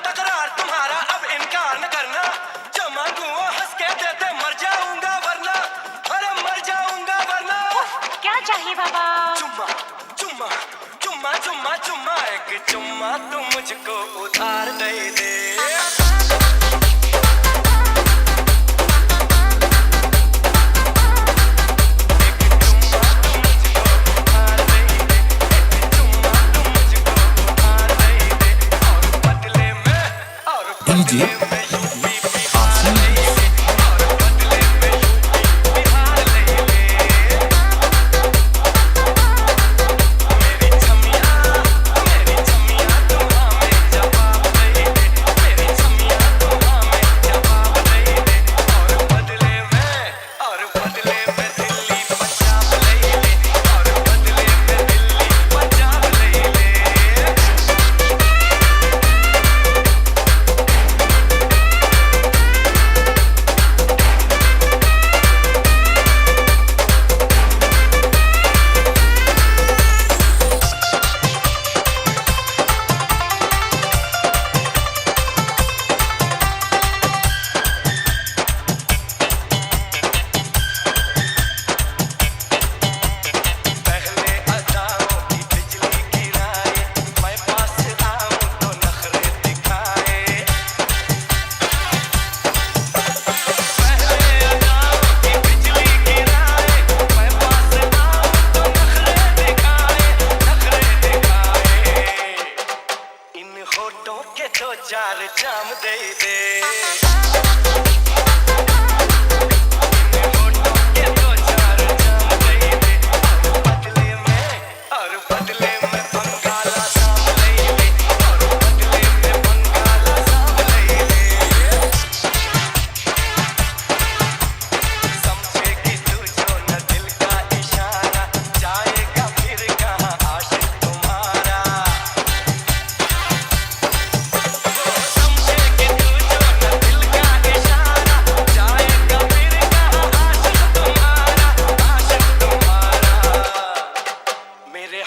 तकरार तुम्हारा अब इनकार न करना, जो मांगू वो हंस के देते, मर जाऊंगा वरना, अरे मर जाऊंगा वरना। क्या चाहिए बाबा? चुम्मा चुम्मा चुम्मा चुम्मा चुम्मा, एक चुम्मा तू मुझको उधार दे दे। DJ होठों के दो चार जाम दे दे।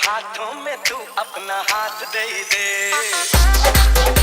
हाथों में तू अपना हाथ दे दे।